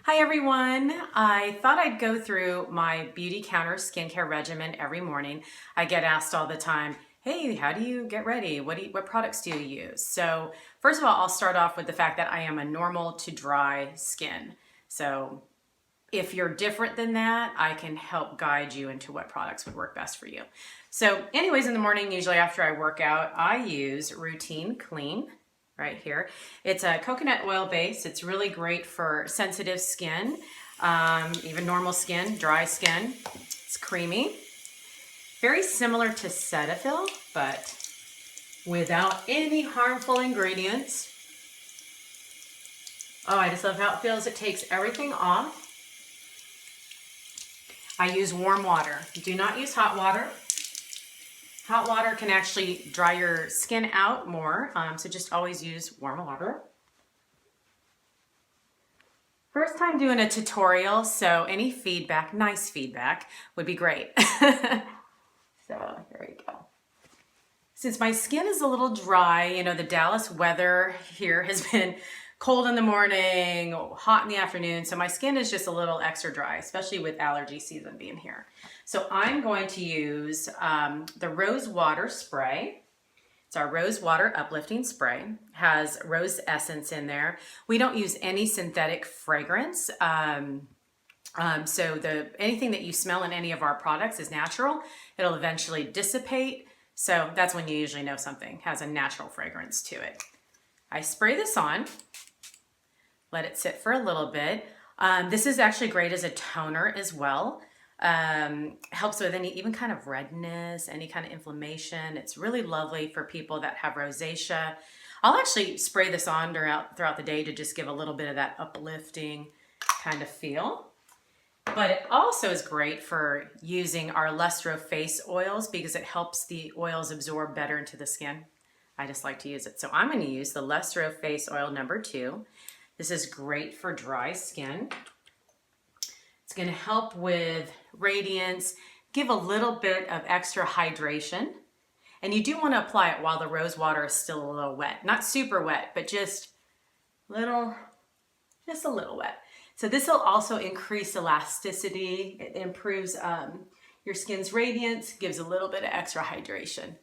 Hi everyone. I thought I'd go through my Beautycounter skincare regimen every morning. I get asked all the time, hey, how do you get ready? What products do you use? So first of all, I'll start off with the fact that I am a normal to dry skin. So if you're different than that, I can help guide you into what products would work best for you. So anyways, in the morning, usually after I work out, I use Routine Clean right here. It's a coconut oil base. It's really great for sensitive skin, even normal skin, dry skin. It's creamy. Very similar to Cetaphil, but without any harmful ingredients. Oh, I just love how it feels. It takes everything off. I use warm water. Do not use hot water. Hot water can actually dry your skin out more, so just always use warm water. First time doing a tutorial, so any feedback, nice feedback, would be great. So here we go. Since my skin is a little dry, you know, the Dallas weather here has been cold in the morning, hot in the afternoon, so my skin is just a little extra dry, especially with allergy season being here. So I'm going to use the Rosewater spray. It's our Rosewater uplifting spray. Has rose essence in there. We don't use any synthetic fragrance. So anything that you smell in any of our products is natural. It'll eventually dissipate. So that's when you usually know something has a natural fragrance to it. I spray this on, let it sit for a little bit. This is actually great as a toner as well. Helps with any even kind of redness, any kind of inflammation. It's really lovely for people that have rosacea. I'll actually spray this on throughout the day to just give a little bit of that uplifting kind of feel. But it also is great for using our Lustro face oils because it helps the oils absorb better into the skin. I just like to use it. So I'm going to use the Lustro face oil number 2. This is great for dry skin. It's going to help with radiance, give a little bit of extra hydration. And you do want to apply it while the rose water is still a little wet. Not super wet, but just a little wet. So this will also increase elasticity. It improves your skin's radiance, gives a little bit of extra hydration.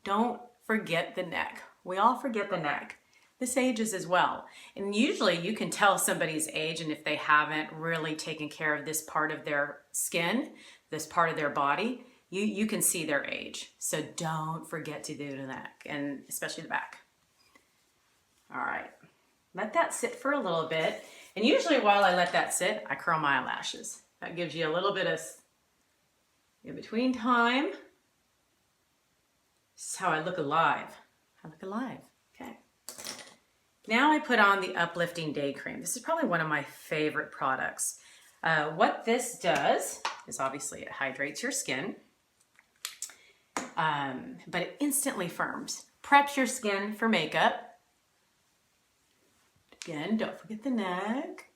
Don't forget the neck. We all forget the neck. This ages as well. And usually you can tell somebody's age, and if they haven't really taken care of this part of their skin, this part of their body, you can see their age. So don't forget to do the neck, and especially the back. All right, let that sit for a little bit. And usually while I let that sit, I curl my eyelashes. That gives you a little bit of in between time. This is how I look alive. I look alive, okay. Now I put on the Uplifting Day Cream. This is probably one of my favorite products. What this does is obviously it hydrates your skin, but it instantly firms. Preps your skin for makeup. Again, don't forget the neck.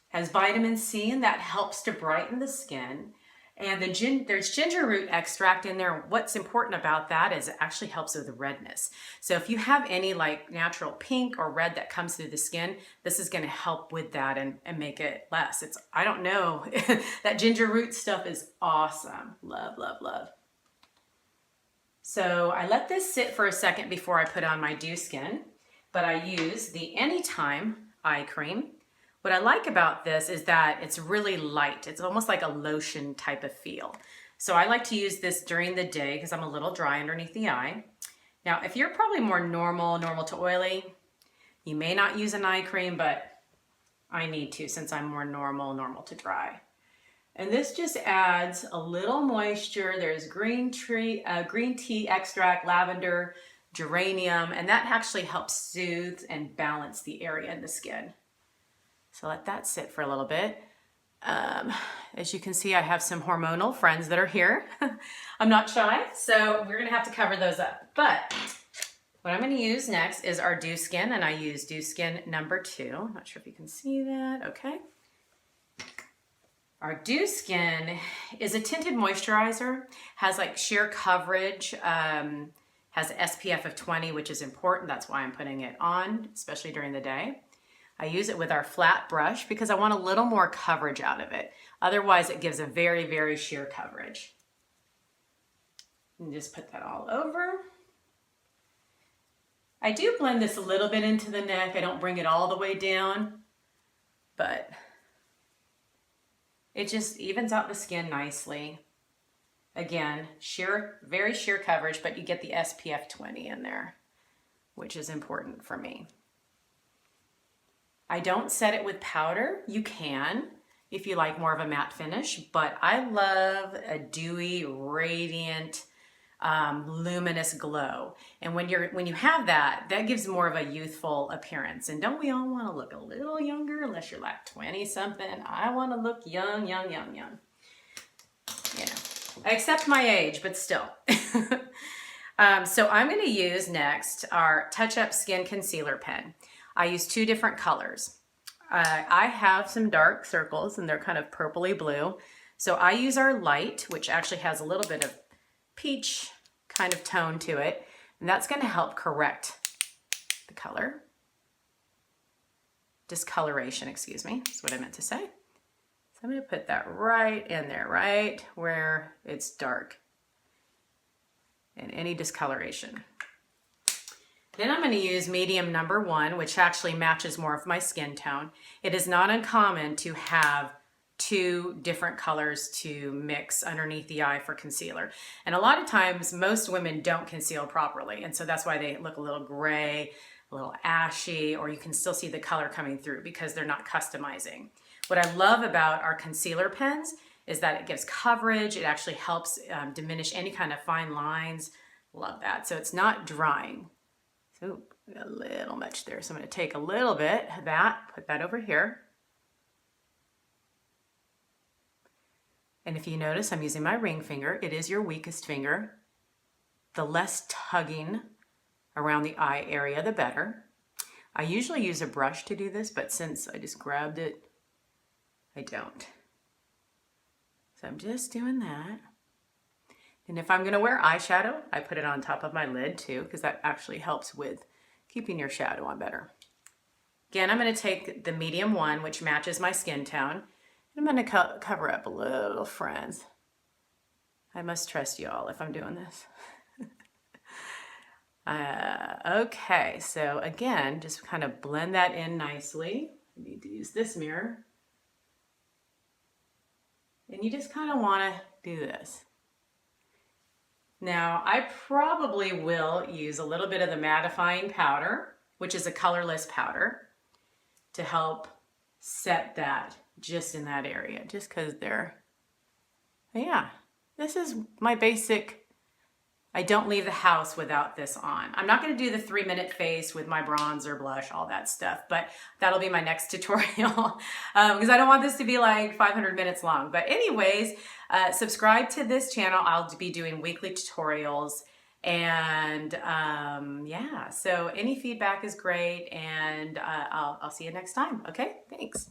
Has vitamin C, and that helps to brighten the skin. And there's ginger root extract in there. What's important about that is it actually helps with the redness. So if you have any like natural pink or red that comes through the skin, this is going to help with that and make it less. I don't know, that ginger root stuff is awesome. Love, love, love. So I let this sit for a second before I put on my Dew Skin, but I use the Anytime Eye Cream. What I like about this is that it's really light. It's almost like a lotion type of feel. So I like to use this during the day because I'm a little dry underneath the eye. Now, if you're probably more normal to oily, you may not use an eye cream, but I need to since I'm more normal to dry. And this just adds a little moisture. There's green tea extract, lavender, geranium, and that actually helps soothe and balance the area in the skin. So let that sit for a little bit. As you can see, I have some hormonal friends that are here. I'm not shy, so we're gonna have to cover those up. But what I'm gonna use next is our Dew Skin, and I use Dew Skin number 2. I'm not sure if you can see that, okay. Our Dew Skin is a tinted moisturizer, has like sheer coverage, has SPF of 20, which is important. That's why I'm putting it on, especially during the day. I use it with our flat brush because I want a little more coverage out of it. Otherwise, it gives a very, very sheer coverage. And just put that all over. I do blend this a little bit into the neck. I don't bring it all the way down, but it just evens out the skin nicely. Again, sheer, very sheer coverage, but you get the SPF 20 in there, which is important for me. I don't set it with powder. You can if you like more of a matte finish, but I love a dewy, radiant, luminous glow. And when you have that, that gives more of a youthful appearance. And don't we all want to look a little younger? Unless you're like 20 something. I want to look young, young, young, young. You know, I accept my age, but still. So I'm going to use next our Touchup Skin Concealer Pen. I use two different colors. I have some dark circles and they're kind of purpley blue. So I use our light, which actually has a little bit of peach kind of tone to it. And that's going to help correct the color. Discoloration, excuse me, is what I meant to say. So I'm going to put that right in there, right where it's dark. And any discoloration. Then I'm going to use medium number 1, which actually matches more of my skin tone. It is not uncommon to have two different colors to mix underneath the eye for concealer. And a lot of times, most women don't conceal properly. And so that's why they look a little gray, a little ashy, or you can still see the color coming through because they're not customizing. What I love about our concealer pens is that it gives coverage. It actually helps diminish any kind of fine lines. Love that. So it's not drying. So a little much there. So I'm going to take a little bit of that, put that over here. And if you notice, I'm using my ring finger. It is your weakest finger. The less tugging around the eye area, the better. I usually use a brush to do this, but since I just grabbed it, I don't. So I'm just doing that. And if I'm going to wear eyeshadow, I put it on top of my lid too, because that actually helps with keeping your shadow on better. Again, I'm going to take the medium 1, which matches my skin tone. And I'm going to cover up a little, friends. I must trust you all if I'm doing this. Okay, so again, just kind of blend that in nicely. I need to use this mirror. And you just kind of want to do this. Now, I probably will use a little bit of the mattifying powder, which is a colorless powder, to help set that just in that area, just because they're, yeah, this is my basic. I don't leave the house without this on. I'm not going to do the 3-minute face with my bronzer, blush, all that stuff, but that'll be my next tutorial because I don't want this to be like 500 minutes long. But anyways, subscribe to this channel. I'll be doing weekly tutorials. And yeah, so any feedback is great. And I'll see you next time. Okay, thanks.